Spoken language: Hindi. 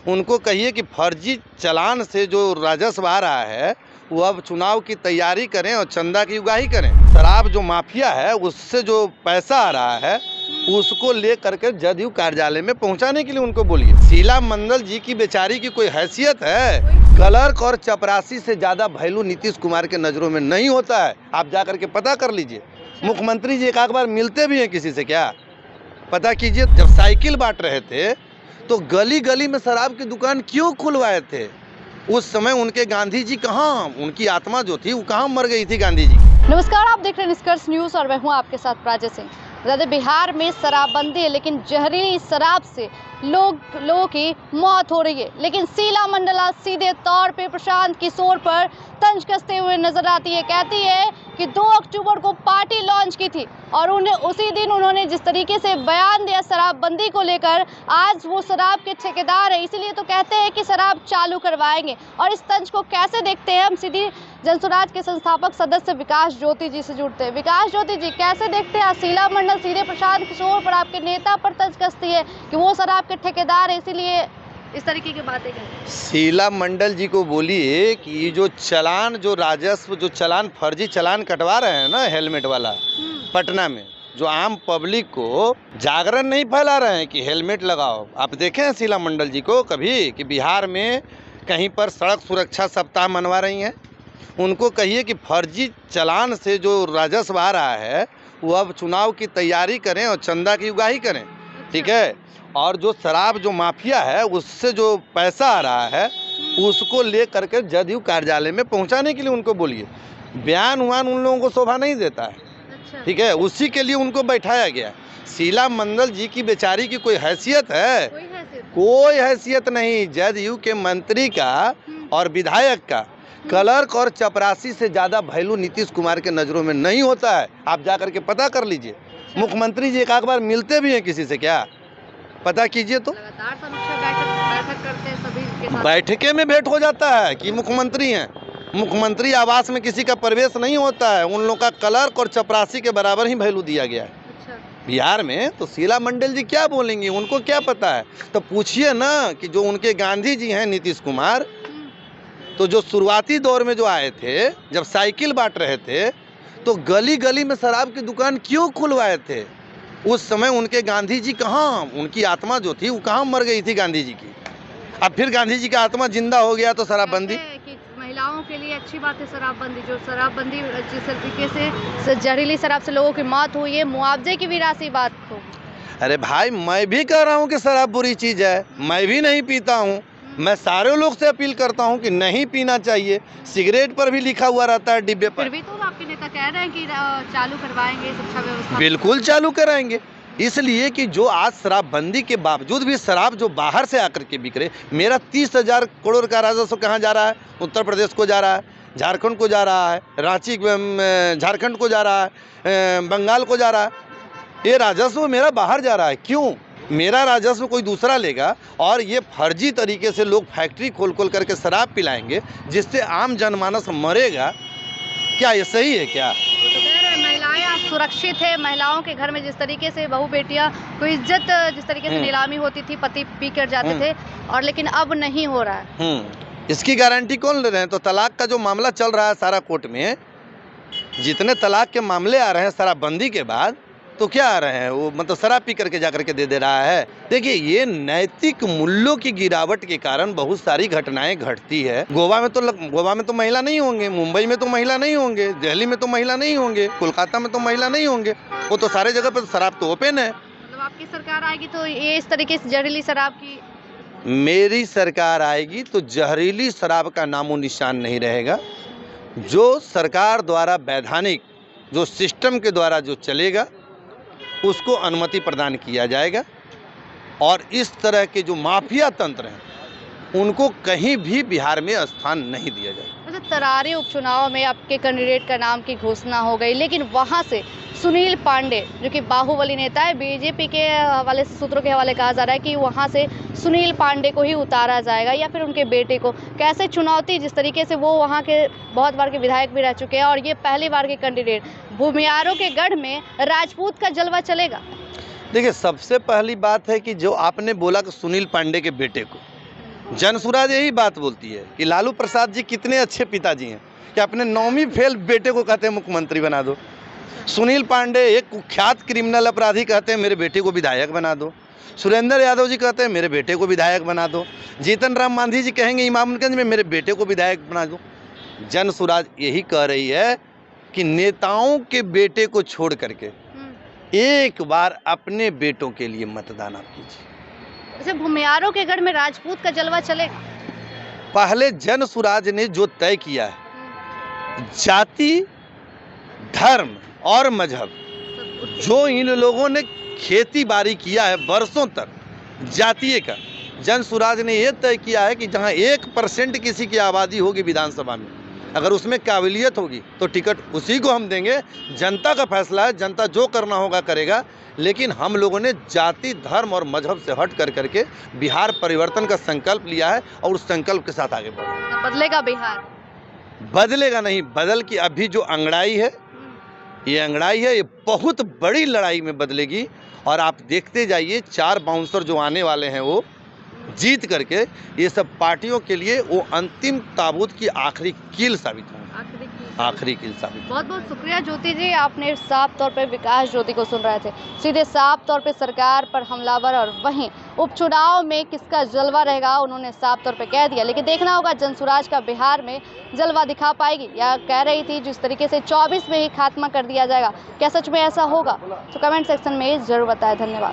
उनको कहिए कि फर्जी चालान से जो राजस्व आ रहा है वो अब चुनाव की तैयारी करें और चंदा की उगाही करें। शराब जो माफिया है उससे जो पैसा आ रहा है उसको ले करके जदयू कार्यालय में पहुंचाने के लिए उनको बोलिए। शीला मंडल जी की बेचारी की कोई हैसियत है? क्लर्क और चपरासी से ज़्यादा वैल्यू नीतीश कुमार के नज़रों में नहीं होता है। आप जा करके पता कर लीजिए। मुख्यमंत्री जी एक आध बार मिलते भी हैं किसी से क्या? पता कीजिए। जब साइकिल बांट रहे थे तो गली गली में शराब की दुकान क्यों खुलवाए थे? उस समय उनके गांधी जी कहाँ, उनकी आत्मा जो थी वो कहाँ मर गई थी गांधी जी? नमस्कार, आप देख रहे हैं निष्कर्ष न्यूज और मैं हूँ आपके साथ प्राची सिंह। बिहार में शराबबंदी है लेकिन जहरीली शराब से लोगों की मौत हो रही है। लेकिन शीला मंडल आज सीधे तौर पे प्रशांत किशोर पर तंज कसते हुए नजर आती है। कहती है कि 2 अक्टूबर को पार्टी लॉन्च की थी और उसी दिन उन्होंने जिस तरीके से बयान दिया शराबबंदी को लेकर, आज वो शराब के ठेकेदार है, इसीलिए तो कहते हैं कि शराब चालू करवाएंगे। और इस तंज को कैसे देखते हैं, हम सीधी जनसुराज के संस्थापक सदस्य विकास ज्योति जी से जुड़ते हैं। विकास ज्योति जी, कैसे देखते हैं शीला मंडल सीधे प्रशांत किशोर पर, आपके नेता पर तंज कसती है कि वो शराब के ठेकेदार है, इसीलिए इस तरीके की बातें करें? शीला मंडल जी को बोलिए कि ये जो चालान, जो राजस्व, जो चालान, फर्जी चालान कटवा रहे हैं ना हेलमेट वाला पटना में, जो आम पब्लिक को जागरण नहीं फैला रहे हैं कि हेलमेट लगाओ। आप देखें हैं शीला मंडल जी को कभी कि बिहार में कहीं पर सड़क सुरक्षा सप्ताह मनवा रही हैं? उनको कहिए कि फर्जी चालान से जो राजस्व आ रहा है वो अब चुनाव की तैयारी करें और चंदा की उगाही करें। ठीक है। और जो शराब जो माफिया है उससे जो पैसा आ रहा है उसको ले करके जदयू कार्यालय में पहुंचाने के लिए उनको बोलिए। बयान उन लोगों को शोभा नहीं देता है। अच्छा। ठीक है, उसी के लिए उनको बैठाया गया। शीला मंडल जी की बेचारी की कोई हैसियत है? कोई हैसियत नहीं। जदयू के मंत्री का और विधायक का क्लर्क और चपरासी से ज़्यादा वैल्यू नीतीश कुमार के नज़रों में नहीं होता है। आप जा करके पता कर लीजिए। मुख्यमंत्री जी एक आध बार मिलते भी हैं किसी से क्या? पता कीजिए। तो लगातार समीक्षा बैठक करते हैं सभी के साथ। बैठके में भेंट हो जाता है कि मुख्यमंत्री हैं। मुख्यमंत्री आवास में किसी का प्रवेश नहीं होता है। उन लोगों का क्लर्क और चपरासी के बराबर ही वैल्यू दिया गया है। अच्छा। बिहार में तो शीला मंडल जी क्या बोलेंगी, उनको क्या पता है? तो पूछिए ना कि जो उनके गांधी जी हैं नीतीश कुमार, तो जो शुरुआती दौर में जो आए थे, जब साइकिल बांट रहे थे तो गली गली में शराब की दुकान क्यों खुलवाए थे? उस समय उनके गांधी जी कहाँ, उनकी आत्मा जो थी वो कहाँ मर गई थी गांधी जी की? अब फिर गांधी जी का आत्मा जिंदा हो गया तो शराबबंदी कि महिलाओं के लिए अच्छी बात है शराबबंदी। जो शराबबंदी जिस तरीके से जहरीली शराब से लोगों की मौत हुई है, मुआवजे की भी राशि बात हो। अरे भाई, मैं भी कह रहा हूँ कि शराब बुरी चीज़ है, मैं भी नहीं पीता हूँ। मैं सारे लोग से अपील करता हूँ कि नहीं पीना चाहिए। सिगरेट पर भी लिखा हुआ रहता है डिब्बे पर। फिर भी तो आपके नेता कह रहे हैं कि चालू करवाएंगे शिक्षा व्यवस्था। बिल्कुल चालू कराएंगे, इसलिए कि जो आज शराबबंदी के बावजूद भी शराब जो बाहर से आकर के बिक रहे। मेरा 30,000 करोड़ का राजस्व कहाँ जा रहा है? उत्तर प्रदेश को जा रहा है, झारखंड को जा रहा है, रांची झारखंड को जा रहा है, बंगाल को जा रहा है। ये राजस्व मेरा बाहर जा रहा है। क्यों? मेरा राजस्व कोई दूसरा लेगा और ये फर्जी तरीके से लोग फैक्ट्री खोल करके शराब पिलाएंगे जिससे आम जनमानस मरेगा। क्या ये सही है क्या? तो कह रहे हैं महिलाएं आज सुरक्षित है। महिलाओं के घर में जिस तरीके से बहू बेटियां को इज्जत जिस तरीके से नीलामी होती थी, पति पी कर जाते थे, और लेकिन अब नहीं हो रहा है। इसकी गारंटी कौन ले रहे हैं? तो तलाक का जो मामला चल रहा है सारा कोर्ट में, जितने तलाक के मामले आ रहे हैं शराबबंदी के बाद, तो क्या आ रहे हैं वो, मतलब शराब पी करके जा करके दे रहा है। देखिए, ये नैतिक मूल्यों की गिरावट के कारण बहुत सारी घटनाएं घटती है। गोवा में तो महिला नहीं होंगे, मुंबई में तो महिला नहीं होंगे, दिल्ली में तो महिला नहीं होंगे, कोलकाता में तो महिला नहीं होंगे। वो तो सारे जगह पर शराब तो ओपन है। मतलब आपकी सरकार आएगी तो ये इस तरीके से जहरीली शराब की? मेरी सरकार आएगी तो जहरीली शराब का नामो निशान नहीं रहेगा। जो सरकार द्वारा वैधानिक जो सिस्टम के द्वारा जो चलेगा उसको अनुमति प्रदान किया जाएगा और इस तरह के जो माफिया तंत्र हैं उनको कहीं भी बिहार में स्थान नहीं दिया जाएगा। अच्छा, तरारी उपचुनाव में आपके कैंडिडेट का नाम की घोषणा हो गई, लेकिन वहां से सुनील पांडे जो कि बाहुबली नेता है, बीजेपी के हवाले से, सूत्रों के हवाले कहा जा रहा है कि वहां से सुनील पांडे को ही उतारा जाएगा या फिर उनके बेटे को। कैसे चुनौती, जिस तरीके से वो वहां के बहुत बार के विधायक भी रह चुके हैं और ये पहली बार के कैंडिडेट, भूमियारों के गढ़ में राजपूत का जलवा चलेगा। देखिए, सबसे पहली बात है कि जो आपने बोला कि सुनील पांडे के बेटे को, जनसुराज यही बात बोलती है कि लालू प्रसाद जी कितने अच्छे पिताजी हैं कि अपने 9वीं फेल बेटे को कहते हैं मुख्यमंत्री बना दो। सुनील पांडे एक कुख्यात क्रिमिनल अपराधी कहते हैं मेरे बेटे को विधायक बना दो। सुरेंद्र यादव जी कहते हैं मेरे बेटे को विधायक बना दो। जीतन राम मांझी जी कहेंगे इमामगंज में मेरे बेटे को विधायक बना दो। जनसुराज यही कह रही है कि नेताओं के बेटे को छोड़ करके एक बार अपने बेटों के लिए मतदान आप कीजिए। जैसे भूमियारों के गढ़ में राजपूत का जलवा चलेगा। पहले जनसुराज ने जो तय किया है जाति, धर्म और मजहब, जो इन लोगों ने खेती बाड़ी किया है वर्षों तक जातीय का, जनसुराज ने यह तय किया है कि जहां 1% किसी की आबादी होगी विधानसभा में, अगर उसमें काबिलियत होगी तो टिकट उसी को हम देंगे। जनता का फैसला है, जनता जो करना होगा करेगा, लेकिन हम लोगों ने जाति, धर्म और मजहब से हट कर करके बिहार परिवर्तन का संकल्प लिया है और उस संकल्प के साथ आगे बढ़ेंगे। बदलेगा बिहार? बदलेगा नहीं, बदल की अभी जो अंगड़ाई है, ये अंगड़ाई है, ये बहुत बड़ी लड़ाई में बदलेगी। और आप देखते जाइए 4 बाउंसर जो आने वाले हैं वो जीत करके ये सब पार्टियों के लिए वो अंतिम ताबूत की आखिरी कील साबित होंगे। आखिरी कील साबित। बहुत बहुत शुक्रिया ज्योति जी, आपने साफ तौर पे विकास ज्योति को सुन रहे थे, सीधे साफ तौर पे सरकार पर हमलावर और वहीं उपचुनाव में किसका जलवा रहेगा उन्होंने साफ तौर पे कह दिया। लेकिन देखना होगा जनसुराज का बिहार में जलवा दिखा पाएगी या कह रही थी जिस तरीके से 24 में ही खात्मा कर दिया जाएगा, क्या सच में ऐसा होगा? तो कमेंट सेक्शन में जरूर बताएं। धन्यवाद।